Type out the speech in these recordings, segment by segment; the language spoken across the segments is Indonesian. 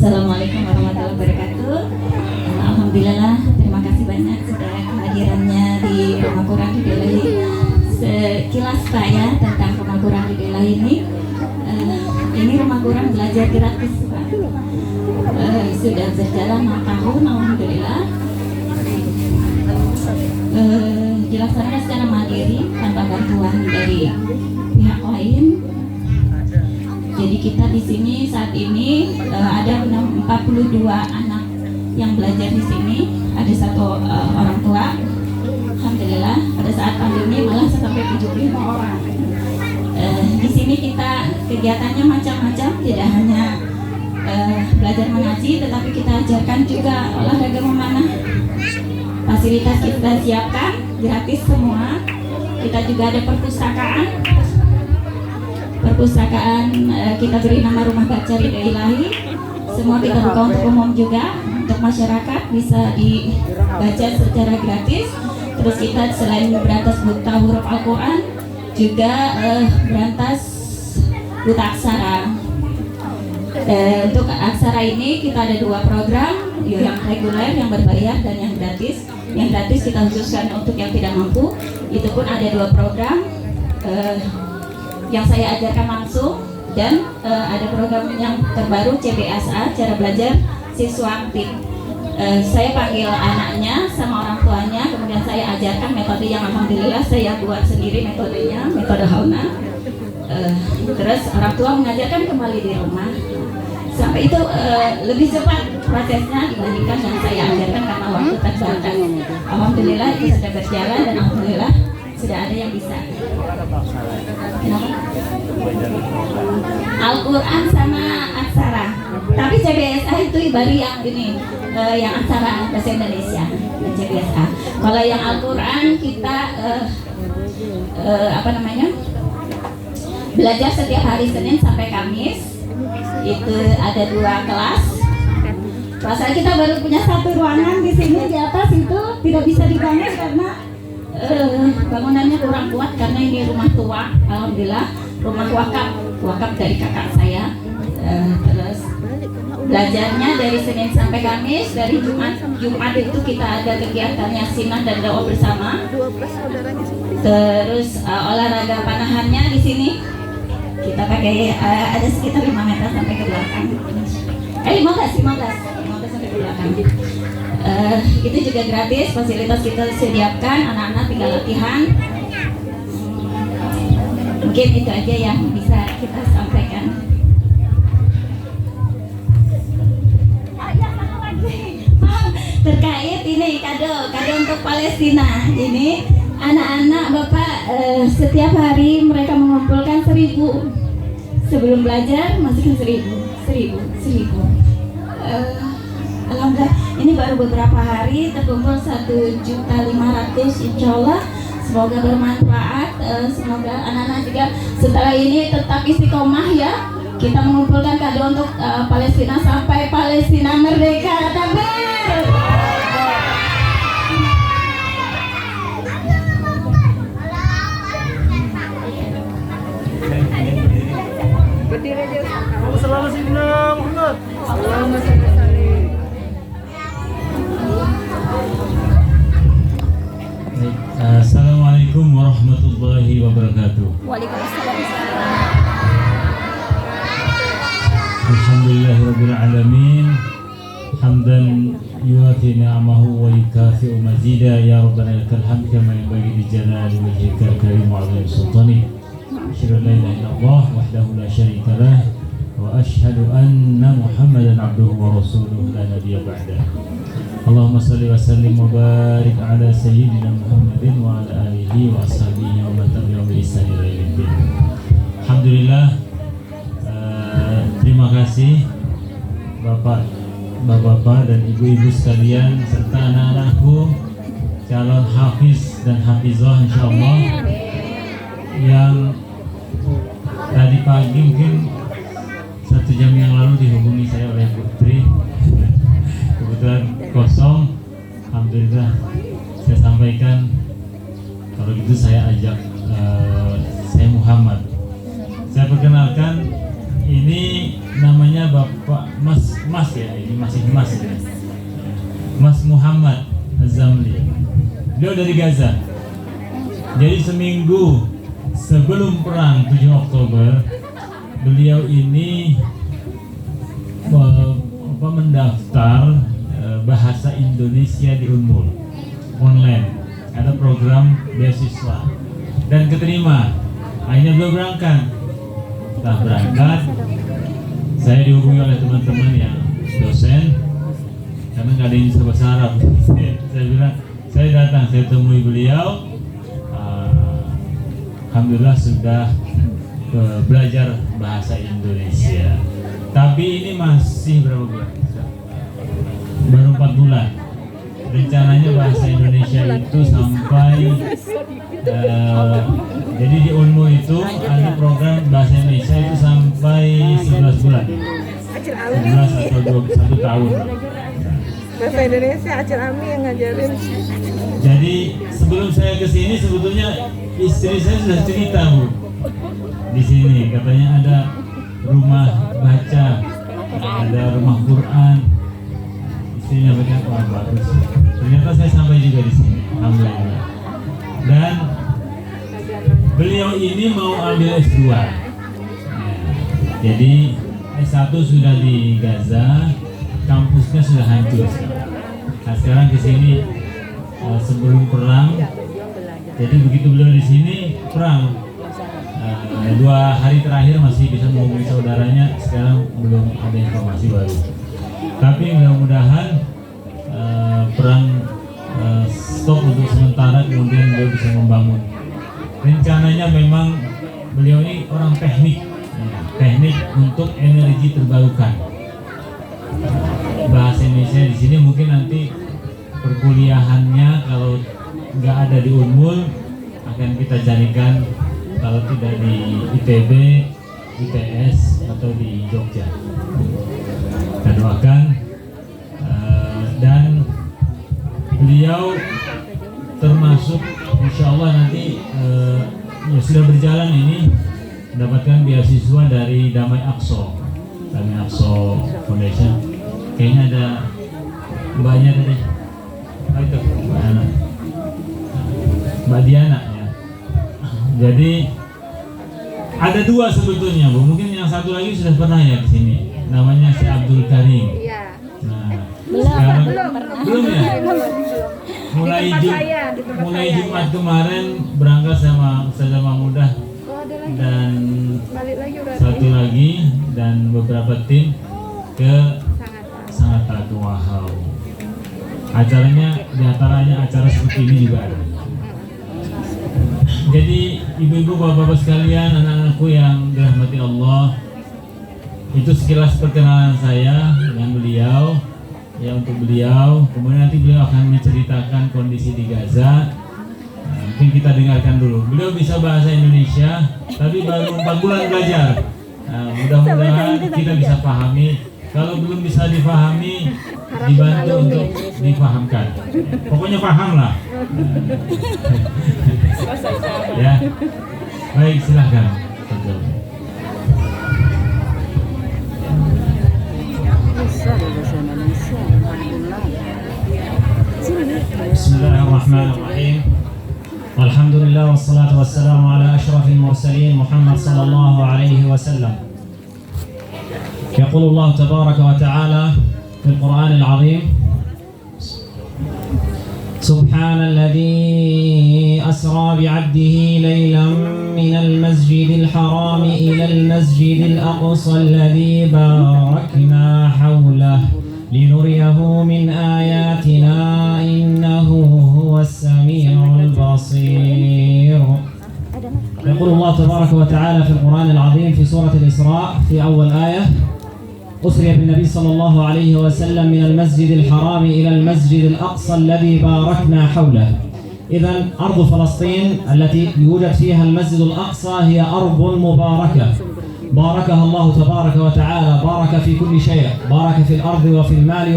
Assalamualaikum warahmatullahi wabarakatuh. Alhamdulillah, terima kasih banyak sudah kehadirannya di Rumah Quran Hidayah. Sekilas Pak ya tentang Rumah Quran Hidayah ini Rumah Quran belajar gratis Pak. Sudah berjalan 6 tahun, alhamdulillah. Dilaksanakan secara mandiri tanpa bantuan dari pihak lain. Jadi kita di sini saat ini ada 42 anak yang belajar di sini. Ada satu orang tua. Alhamdulillah pada saat pandemi malah sampai 75 orang. Di sini kita kegiatannya macam-macam, tidak hanya belajar mengaji, tetapi kita ajarkan juga olahraga memanah. Fasilitas kita siapkan gratis semua. Kita juga ada perpustakaan kita beri nama Rumah Baca Ridha Ilahi. Semua kita buka untuk umum juga, untuk masyarakat bisa dibaca secara gratis. Terus kita selain berantas buta huruf Al-Quran juga berantas buta aksara. Untuk aksara ini kita ada 2 program, yang reguler, yang berbayar, dan yang gratis. Yang gratis kita khususkan untuk yang tidak mampu. Itu pun ada 2 program yang saya ajarkan langsung, dan ada program yang terbaru CBSA, cara belajar siswa aktif. Saya panggil anaknya sama orang tuanya, kemudian saya ajarkan metode yang alhamdulillah saya buat sendiri metodenya, metode Hauna. Terus orang tua mengajarkan kembali di rumah. Sampai itu lebih cepat prosesnya dibandingkan yang saya ajarkan karena waktu terbatas. Alhamdulillah itu sudah berjalan dan alhamdulillah sudah ada yang bisa. Al-Quran sama aksara. Tapi CBSA itu baru yang ini, yang aksara bahasa Indonesia, CBSA. Kalau yang Al-Quran kita belajar setiap hari Senin sampai Kamis. Itu ada 2 kelas. Perasaan kita baru punya 1 ruangan di sini, di atas itu tidak bisa dibangun karena bangunannya kurang kuat, karena ini rumah tua, alhamdulillah, rumah wakaf dari kakak saya. Terus belajarnya dari Senin sampai Kamis, dari Jumat itu kita ada kegiatan yasinan dan doa bersama. Terus olahraga panahannya di sini kita pakai ada sekitar 5 meter sampai ke belakang. 15 sampai ke belakang. Itu juga gratis, fasilitas kita sediakan, anak-anak tinggal latihan. Mungkin itu aja yang bisa kita sampaikan. Terkait ini kado untuk Palestina. Ini anak-anak Bapak setiap hari mereka mengumpulkan 1.000. Sebelum belajar masukkan 1.000. Alhamdulillah ini baru beberapa hari terkumpul 1.500.000, insya Allah. Semoga bermanfaat. Semoga anak-anak juga setelah ini tetap istiqomah ya. Kita mengumpulkan kado untuk Palestina sampai Palestina merdeka. Takbir. Berdiri aja. Selamat siang, Muhammad. Selamat siang. Assalamualaikum warahmatullahi wabarakatuh. Waalaikumsalam. Alhamdulillahirabbil alamin. Hamdan yuwafi ni'amahu wa yukafi'u mazida ya rabbana lakal hamd kama yanbaghi li jalali wajhikal karim wa 'azimi sultanik. Asyhadu an la ilaha illallah wahdahu la syarika lah wa asyhadu anna Muhammadan 'abduhu wa rasuluhu la nabiyya ba'dah. Allahumma salli wa sallim wa barik ala sayyidina Muhammadin wa ala alihi wa ashabihi wa man tabi'ahum bi ihsan ila yaumil din. Alhamdulillah, terima kasih Bapak-bapak dan ibu-ibu sekalian serta anak-anakku calon hafiz dan hafizah insyaallah yang tadi pagi mungkin 1 jam yang lalu dihubungi saya oleh Putri. Kebetulan kosong, alhamdulillah saya sampaikan kalau gitu saya ajak saya Muhammad. Saya perkenalkan, Ini namanya Bapak Mas ya, ini masih Mas ya. Mas Muhammad Az-Zamli. Beliau dari Gaza. Jadi seminggu sebelum perang 7 Oktober, beliau ini mendaftar bahasa Indonesia di Unmul online. Ada program beasiswa dan keterima. Akhirnya beliau berangkat. Setelah berangkat, saya dihubungi oleh teman-teman yang dosen karena nggak ada yang bisa bahasa Arab. Saya bilang, saya datang, saya temui beliau. Alhamdulillah sudah belajar bahasa Indonesia. Tapi ini masih berapa bulan? Baru 4 bulan. Rencananya bahasa Indonesia itu sampai jadi di UNMU itu ada program bahasa Indonesia itu sampai 11 bulan. 11 atau 1 tahun. Bahasa Indonesia Acil Ami yang ngajarin. Jadi sebelum saya ke sini sebetulnya istri saya sudah cerita, Bu. Di sini katanya ada rumah baca, ada rumah Quran. Istrinya berkata, wah bagus. Ternyata saya sampai juga di sini, alhamdulillah. Dan beliau ini mau ambil S2. Jadi S1 sudah di Gaza, kampusnya sudah hancur sekarang. Nah, sekarang ke sini sebelum perang. Jadi begitu beliau di sini perang. 2 hari terakhir masih bisa menghubungi saudaranya, sekarang belum ada informasi baru. Tapi mudah-mudahan perang stop untuk sementara, kemudian beliau bisa membangun. Rencananya memang beliau ini orang teknik untuk energi terbarukan. Bahasa Indonesia di sini mungkin nanti perkuliahannya kalau nggak ada di Unmul akan kita carikan, kalau tidak di ITB, ITS atau di Jogja. Kita doakan dan beliau termasuk insya Allah nanti ya sudah berjalan ini mendapatkan beasiswa dari Damai Aqsa Foundation. Kayaknya ada mbaknya tadi, itu Mbak Diana ya. Jadi ada 2 sebetulnya, Bu. Mungkin yang satu lagi sudah pernah ya di sini. Namanya si Abdul Karim. Iya. Nah, sekarang belum ya. Mulai Jumat kemarin berangkat sama Ustazah Mahmudah dan satu lagi dan beberapa tim ke Sangat Wow. Acaranya diantaranya acara seperti ini juga ada. Jadi ibu-ibu, bapak-bapak sekalian, anak-anakku yang dirahmati Allah, itu sekilas perkenalan saya dengan beliau. Ya, untuk beliau, kemudian nanti beliau akan menceritakan kondisi di Gaza. Mungkin kita dengarkan dulu. Beliau bisa bahasa Indonesia, tapi baru 4 bulan belajar. Mudah-mudahan kita bisa pahami. Kalau belum bisa dipahami, dibantu untuk dipahamkan. Pokoknya paham lah. Ya, baik, silahkan. Bismillahirrahmanirrahim. Alhamdulillah wassalatu wassalamu ala asyrafil mursalin Muhammad sallallahu alaihi wasallam. يقول الله تبارك وتعالى في القرآن العظيم: سبحان الذي أسرى بعبده ليلا من المسجد الحرام إلى المسجد الأقصى الذي باركنا حوله لنريه من آياتنا إنه هو السميع البصير. يقول الله تبارك وتعالى في القرآن العظيم في سورة الإسراء في أول آية: أسري بالنبي صلى الله عليه وسلم من المسجد الحرام إلى المسجد الأقصى الذي باركنا حوله. إذن أرض فلسطين التي يوجد فيها المسجد الأقصى هي أرض مباركة باركها الله تبارك وتعالى، بارك في كل شيء، بارك في الأرض وفي المال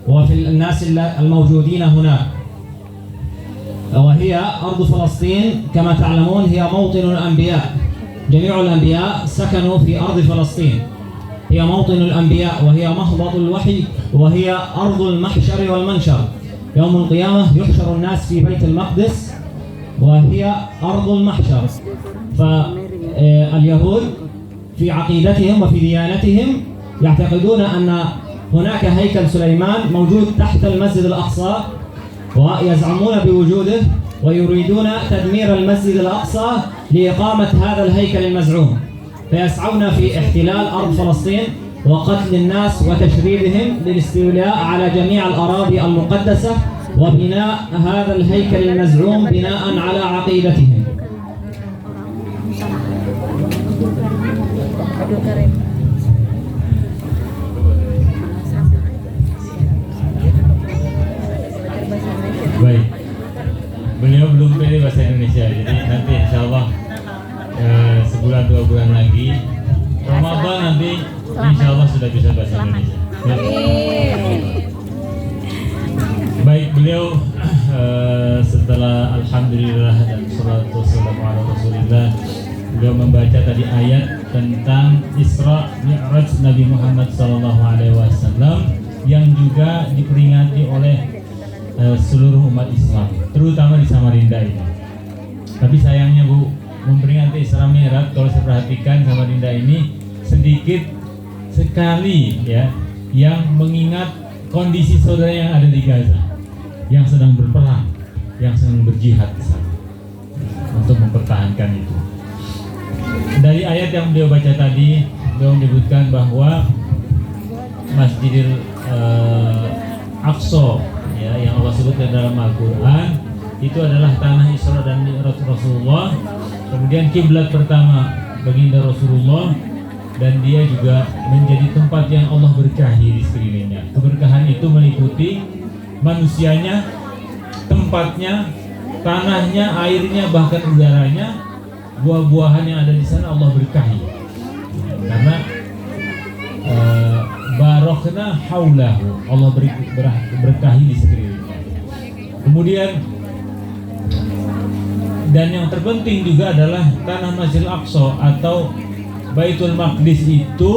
وفي الناس الموجودين هناك. وهي أرض فلسطين كما تعلمون هي موطن الأنبياء، جميع الأنبياء سكنوا في أرض فلسطين، هي موطن الأنبياء وهي مهبط الوحي وهي أرض المحشر والمنشر. يوم القيامة يحشر الناس في بيت المقدس وهي أرض المحشر. فاليهود في عقيدتهم وفي ديانتهم يعتقدون أن هناك هيكل سليمان موجود تحت المسجد الأقصى ويزعمون بوجوده ويريدون تدمير المسجد الأقصى لإقامة هذا الهيكل المزعوم، فيسعون في احتلال أرض فلسطين وقتل الناس وتشريدهم للاستيلاء على جميع الأراضي المقدسة وبناء هذا الهيكل المزعوم بناء على عقيدتهم. Baik, beliau belum pede bahasa Indonesia, jadi nanti insya Allah sebulan 2 bulan lagi Ramadan nanti insya Allah sudah bisa bahasa Indonesia. Ya. Baik, beliau setelah Alhamdulillah dan salatu wassalamu ala Rasulillah, beliau membaca tadi ayat tentang Isra Mi'raj Nabi Muhammad SAW yang juga diperingati oleh seluruh umat Islam, terutama di Samarinda ini. Tapi sayangnya Bu, memperingati Isra Mi'raj kalau saya perhatikan Samarinda ini sedikit sekali ya yang mengingat kondisi saudara yang ada di Gaza, yang sedang berperang, yang sedang berjihad di sana untuk mempertahankan itu. Dari ayat yang beliau baca tadi, beliau menyebutkan bahwa Masjidil Aqsa ya, yang Allah sebutkan dalam Al-Quran itu adalah tanah Isra dan Mi'raj Rasulullah, kemudian kiblat pertama baginda Rasulullah, dan dia juga menjadi tempat yang Allah berkahi di sekelilingnya. Keberkahan itu meliputi manusianya, tempatnya, tanahnya, airnya, bahkan udaranya, buah-buahan yang ada di sana Allah berkahi. Karena barokna haulahu, Allah berkahi di sekelilingnya. Kemudian dan yang terpenting juga adalah tanah Masjidil Aqsa atau Baitul Maqdis itu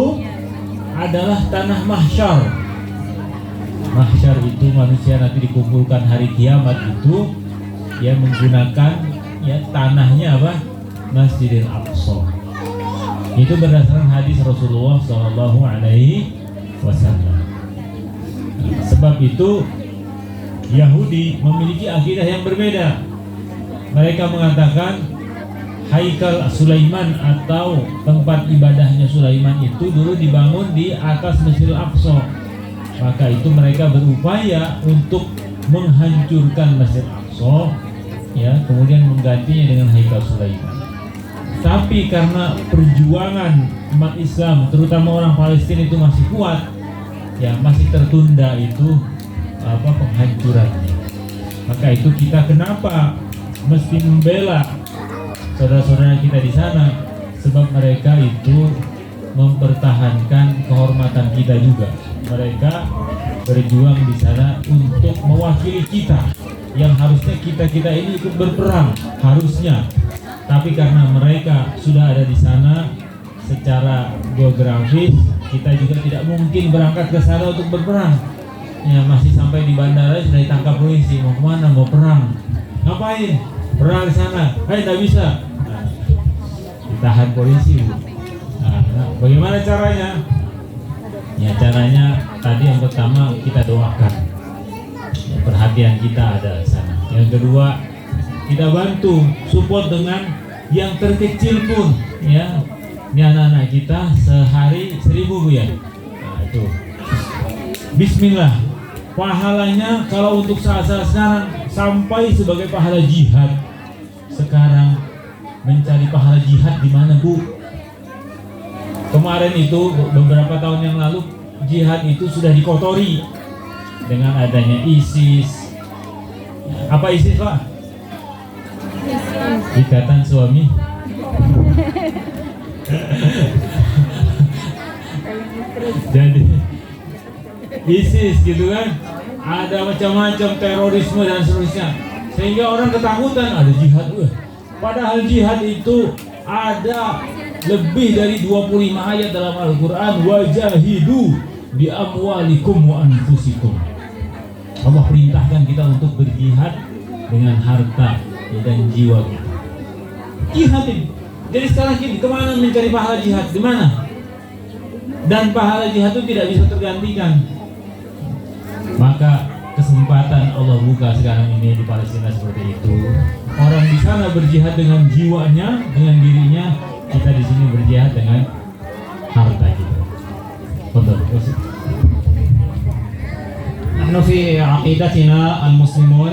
adalah tanah mahsyar. Mahsyar itu manusia nanti dikumpulkan hari kiamat itu ya menggunakan ya tanahnya apa? Masjidil Aqsa. Itu berdasarkan hadis Rasulullah SAW. Sebab itu Yahudi memiliki akidah yang berbeda. Mereka mengatakan Haikal Sulaiman atau tempat ibadahnya Sulaiman itu dulu dibangun di atas Masjidil Aqsa. Maka itu mereka berupaya untuk menghancurkan Masjidil Aqsa ya, kemudian menggantinya dengan Haikal Sulaiman. Tapi karena perjuangan umat Islam, terutama orang Palestina itu masih kuat, ya masih tertunda itu penghancurannya. Maka itu kita kenapa mesti membela saudara-saudara kita di sana, sebab mereka itu mempertahankan kehormatan kita juga. Mereka berjuang di sana untuk mewakili kita, yang harusnya kita ini ikut berperang harusnya. Tapi karena mereka sudah ada di sana secara geografis, kita juga tidak mungkin berangkat ke sana untuk berperang. Ya masih sampai di bandara sudah ditangkap polisi, mau kemana? Mau perang? Ngapain? Perang di sana? Tidak bisa. Nah, ditahan polisi. Nah, bagaimana caranya? Ya caranya tadi yang pertama kita doakan, ya, perhatian kita ada di sana. Yang kedua, kita bantu support dengan yang terkecil pun ya. Ini anak-anak kita sehari 1000 Bu ya. Nah itu bismillah, pahalanya kalau untuk saat-saat sekarang sampai sebagai pahala jihad. Sekarang mencari pahala jihad di mana Bu? Kemarin itu beberapa tahun yang lalu jihad itu sudah dikotori dengan adanya ISIS. Apa ISIS Pak? Ikatan suami. Jadi ISIS gitu kan, ada macam-macam terorisme dan seterusnya, sehingga orang ketakutan ada jihad. Padahal jihad itu ada lebih dari 25 ayat dalam Al-Quran, wajahidu bi amwalikum wa anfusikum. Allah perintahkan kita untuk berjihad dengan harta dan jiwa kita. Jihad ini. Jadi sekarang kita kemana mencari pahala jihad? Di mana? Dan pahala jihad itu tidak bisa tergantikan. Maka kesempatan Allah buka sekarang ini di Palestina seperti itu. Orang di sana berjihad dengan jiwanya, dengan dirinya. Kita di sini berjihad dengan harta kita. Betul. نحن في عقيدتنا المسلمون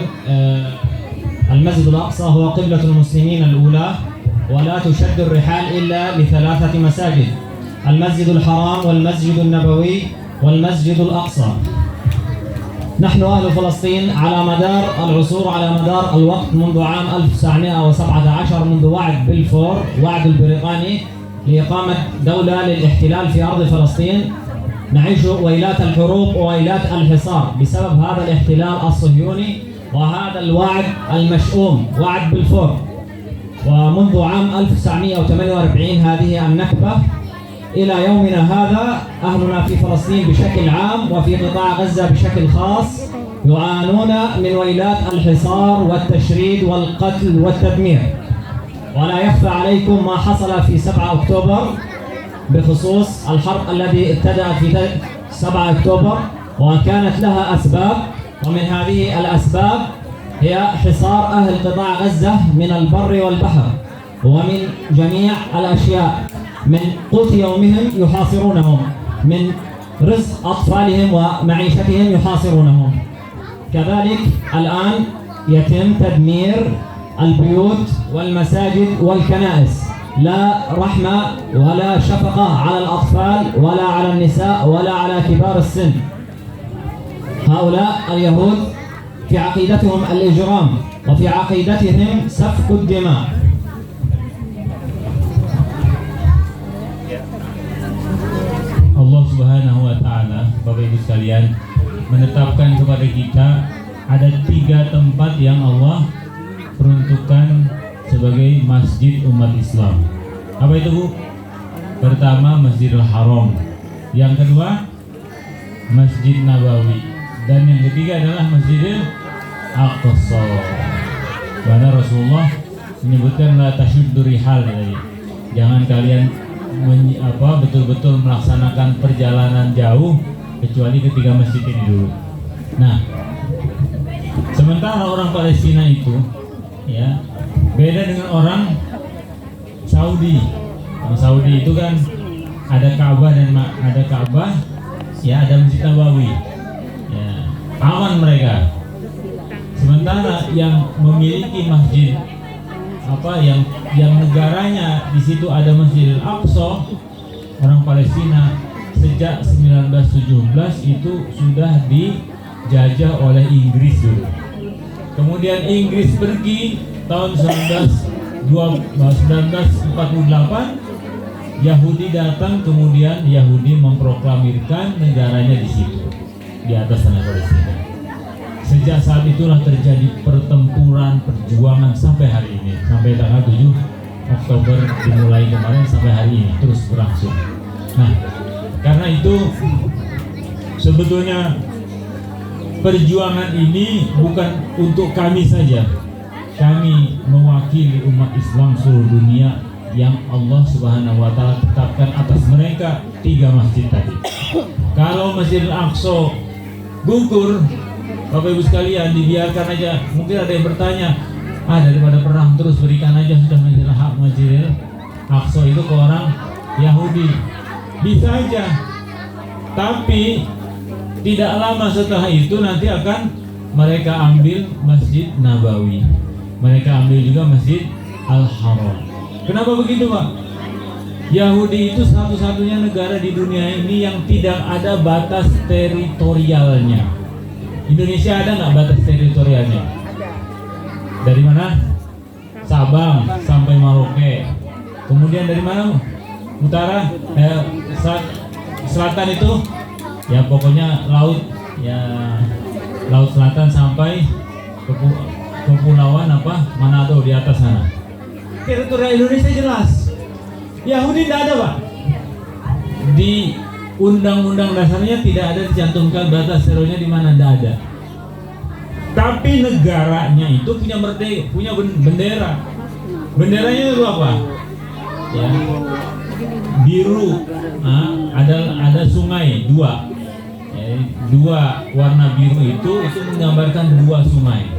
المسجد الأقصى هو قبلة المسلمين الأولى، ولا تشد الرحال إلا لثلاثة مساجد: المسجد الحرام والمسجد النبوي والمسجد الأقصى. نحن أهل فلسطين على مدار العصور، على مدار الوقت، منذ عام 1917 منذ وعد بلفور، وعد البريطاني لإقامة دولة للاحتلال في أرض فلسطين، نعيش ويلات الحروب وويلات الحصار بسبب هذا الاحتلال الصهيوني وهذا الوعد المشؤوم، وعد بلفور. ومنذ عام 1948 هذه النكبة إلى يومنا هذا أهلنا في فلسطين بشكل عام وفي قطاع غزة بشكل خاص يعانون من ويلات الحصار والتشريد والقتل والتدمير. ولا يخفى عليكم ما حصل في 7 أكتوبر بخصوص الحرب التي ابتدأت في 7 أكتوبر، وكانت لها أسباب، ومن هذه الأسباب هي حصار أهل قطاع غزة من البر والبحر ومن جميع الأشياء، من قوت يومهم يحاصرونهم، من رزق أطفالهم ومعيشتهم يحاصرونهم. كذلك الآن يتم تدمير البيوت والمساجد والكنائس، لا رحمة ولا شفقة على الأطفال ولا على النساء ولا على كبار السن. هؤلاء اليهود في عقيدتهم الإجرام وفي عقيدتهم سفك الدماء. Allah Subhanahu wa Ta'ala, Bapak Ibu sekalian, menetapkan kepada kita ada 3 tempat yang Allah peruntukkan sebagai masjid umat Islam. Apa itu, Bu? Pertama, Masjidil Haram. Yang kedua, Masjid Nabawi. Dan yang ketiga adalah Masjidil Aqsa. Karena Rasulullah menyebutkan la tasyuddu rihal tadi. Jangan kalian betul-betul melaksanakan perjalanan jauh kecuali ketiga masjid ini dulu. Nah, sementara orang Palestina itu ya beda dengan orang Saudi. Orang Saudi itu kan ada Ka'bah dan ada Ka'bah, ya ada Masjid Nabawi. Ya, aman mereka. Sementara yang memiliki masjid yang negaranya di situ ada Masjidil Aqsa, orang Palestina sejak 1917 itu sudah dijajah oleh Inggris dulu. Kemudian Inggris pergi tahun 1948, Yahudi datang, kemudian Yahudi memproklamirkan negaranya di situ, di atas tanah Palestina. Sejak saat itulah terjadi pertempuran, perjuangan sampai hari ini, sampai tanggal 7 Oktober dimulai kemarin sampai hari ini terus berlangsung. Nah, karena itu sebetulnya perjuangan ini bukan untuk kami saja. Kami mewakili umat Islam seluruh dunia yang Allah Subhanahu wa Ta'ala tetapkan atas mereka 3 masjid tadi. Kalau Masjidil Aqsa gugur, Bapak Ibu sekalian, dibiarkan aja. Mungkin ada yang bertanya, daripada perang terus berikan aja sudah Masjidil Aqsa itu ke orang Yahudi. Bisa aja, tapi tidak lama setelah itu nanti akan mereka ambil Masjid Nabawi, mereka ambil juga Masjid Al-Haram. Kenapa begitu, Pak? Yahudi itu satu-satunya negara di dunia ini yang tidak ada batas teritorialnya. Indonesia ada nggak batas teritorialnya? Dari mana? Sabang sampai Merauke. Kemudian dari mana? Utara, selatan itu, ya pokoknya laut, ya laut selatan sampai kepulauan Manado di atas sana. Teritorial Indonesia jelas. Yahudi tidak ada, Pak. Di undang-undang dasarnya tidak ada dicantumkan batas terorisnya di mana, tidak ada. Tapi negaranya itu punya bendera. Benderanya itu apa? Ya, biru. Ada sungai dua. Dua warna biru itu menggambarkan dua sungai.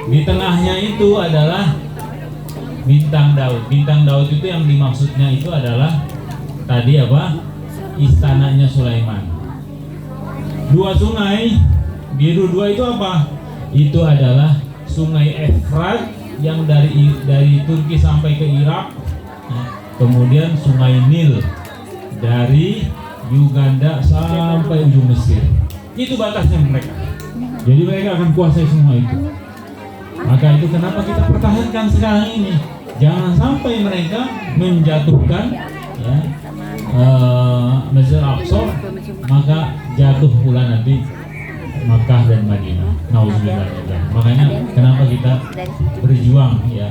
Di tengahnya itu adalah bintang Daud. Bintang Daud itu yang dimaksudnya itu adalah tadi apa? Istananya Sulaiman. Dua sungai biru dua itu apa? Itu adalah sungai Efrat yang dari Turki sampai ke Irak. Kemudian sungai Nil dari Uganda sampai ujung Mesir. Itu batasnya mereka. Jadi mereka akan kuasai semua itu. Maka itu kenapa kita pertahankan sekarang ini. Jangan sampai mereka menjatuhkan ya, Masjid Al-Aqsa, maka jatuh pula nanti Makkah dan Madinah. Nauzubillah. Makanya kenapa kita berjuang ya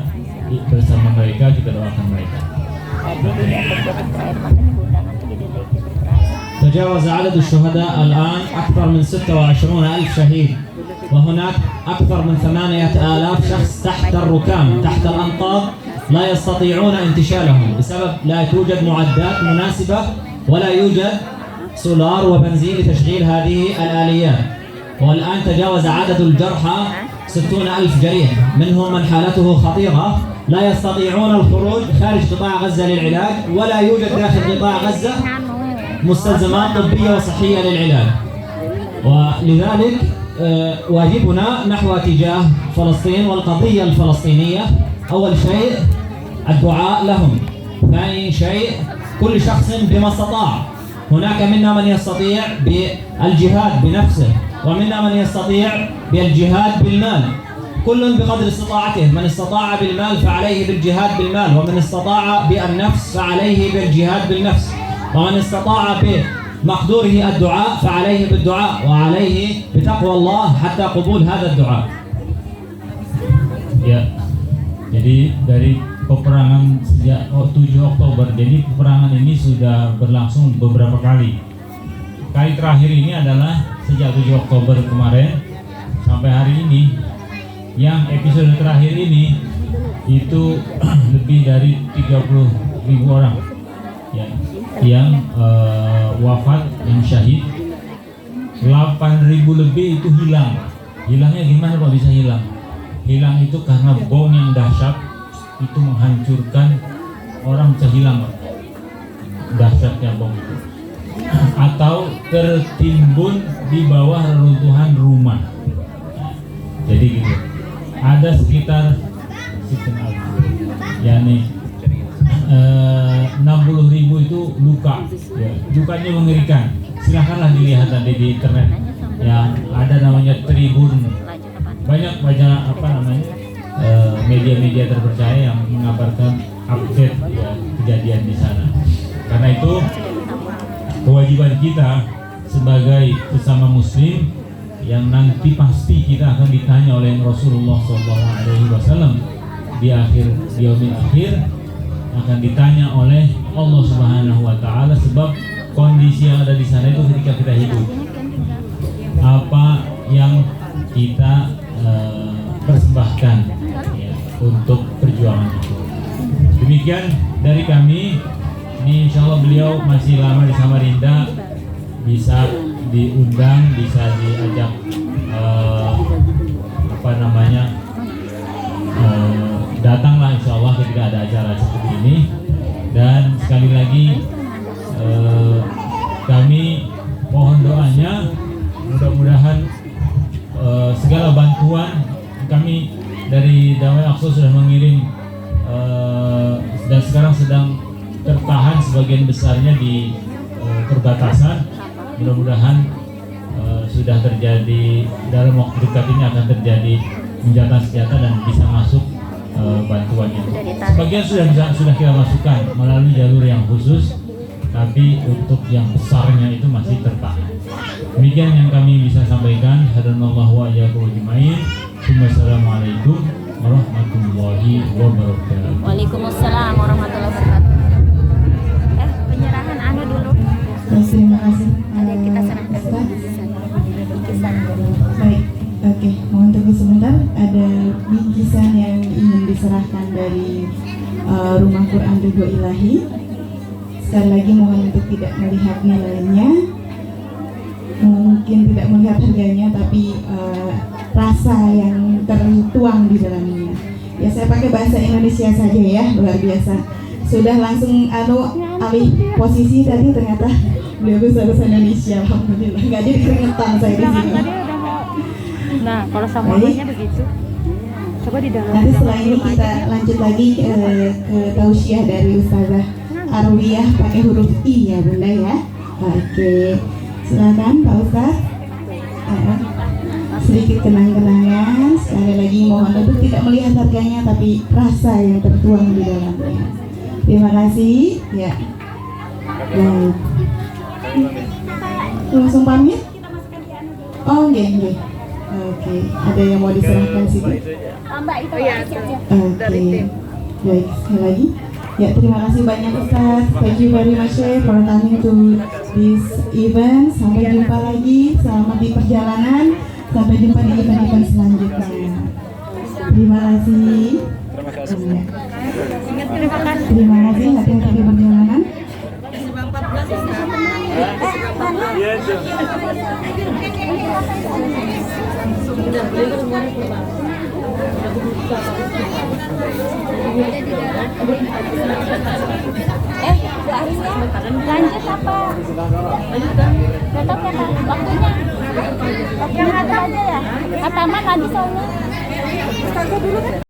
bersama mereka, kita doakan mereka. تجاوز عدد الشهداء الآن أكثر من 26,000 شهيد، وهناك أكثر من 8,000 شخص تحت الركام، تحت الأنقاض، لا يستطيعون انتشالهم بسبب لا توجد معدات مناسبة ولا يوجد سولار وبنزين لتشغيل هذه الآليات. والآن تجاوز عدد الجرحى 60,000 جريح، منهم من حالته خطيرة لا يستطيعون الخروج خارج قطاع غزة للعلاج، ولا يوجد داخل قطاع غزة مستلزمات طبية وصحية للعلاج. ولذلك واجبنا نحو اتجاه فلسطين والقضية الفلسطينية. أول شيء الدعاء لهم، ثاني شيء كل شخص بما استطاع. هناك منا من يستطيع بالجهاد بنفسه، ومنا من يستطيع بالجهاد بالمال، كل بقدر استطاعته. من استطاع بالمال فعليه بالجهاد بالمال، ومن استطاع بالنفس فعليه بالجهاد بالنفس، ومن استطاع بمقدوره الدعاء فعليه بالدعاء، وعليه بتقوى الله حتى قبول هذا الدعاء. Ya, jadi dari peperangan sejak 7 Oktober, jadi peperangan ini sudah berlangsung beberapa kali. Kali terakhir ini adalah sejak 7 Oktober kemarin sampai hari ini. Yang episode terakhir ini itu lebih dari 30.000 orang ya, yang wafat, yang syahid. 8.000 lebih itu hilang. Hilangnya gimana kok bisa hilang? Hilang itu karena bom yang dahsyat itu menghancurkan, orang bisa hilang dahsyatnya bom itu, atau tertimbun di bawah reruntuhan rumah. Jadi gitu. Ada sekitar yakni 60.000 itu luka ya. Lukanya mengerikan. Silahkanlah dilihat tadi di internet yang ada namanya Tribun. Banyak media-media terpercaya yang mengabarkan update ya, kejadian di sana. Karena itu kewajiban kita sebagai sesama muslim yang nanti pasti kita akan ditanya oleh Rasulullah SAW di yaumil akhir, akan ditanya oleh Allah Subhanahu wa taala, sebab kondisi yang ada di sana itu ketika kita hidup, apa yang kita persembahkan ya, untuk perjuangan itu. Demikian dari kami. Ini insya Allah beliau masih lama di Samarinda, bisa diundang, bisa diajak datanglah insya Allah ketika ada acara seperti ini. Dan sekali lagi kami mohon doanya, mudah-mudahan segala bantuan kami dari Dawai Aqsa sudah mengirim dan sekarang sedang tertahan sebagian besarnya di perbatasan. Mudah-mudahan sudah terjadi dalam waktu dekat ini akan terjadi gencatan senjata dan bisa masuk bantuan itu. Sebagian sudah kita masukkan melalui jalur yang khusus, tapi untuk yang besarnya itu masih tertahan. Demikian yang kami bisa sampaikan. Hadanallahu wa iyyakum ajmain. Wassalamualaikum warahmatullahi wabarakatuh. Waalaikumsalam warahmatullahi wabarakatuh. ada bingkisan yang ingin diserahkan dari Rumah Quran Ridho Ilahi. Sekali lagi mohon untuk tidak melihat nilainya, mungkin tidak melihat harganya, tapi rasa yang tertuang di dalamnya. Ya, saya pakai bahasa Indonesia saja ya, luar biasa. Sudah langsung alih posisi tadi, ternyata beliau bisa bahasa Indonesia, alhamdulillah. Nggak jadi keringetan saya di sini. Nah, kalau samanya begitu. Coba di dalam. Nanti setelah ini kita lanjut lagi ke tausiah dari Ustazah Arwiyah pakai huruf I ya Bunda ya. Oke, silakan Pak Ustaz. Sedikit kenang-kenangan. Sekali lagi mohon untuk tidak melihat harganya, tapi rasa yang tertuang di dalamnya. Terima kasih. Ya. Baik. Langsung pamit? Oh, nggih. Oke, ada yang mau diserahkan situ? Oke, baik, sekali lagi. Ya, terima kasih banyak Ustaz. Thank you very much for coming to this event. Sampai jumpa lagi. Selamat di perjalanan. Sampai jumpa di event-event selanjutnya. Terima kasih. Terima kasih. Hati-hati di perjalanan. Lanjut apa? Tetap ya Kak, waktunya. Yang ada aja ya. Ataman lagi soalnya.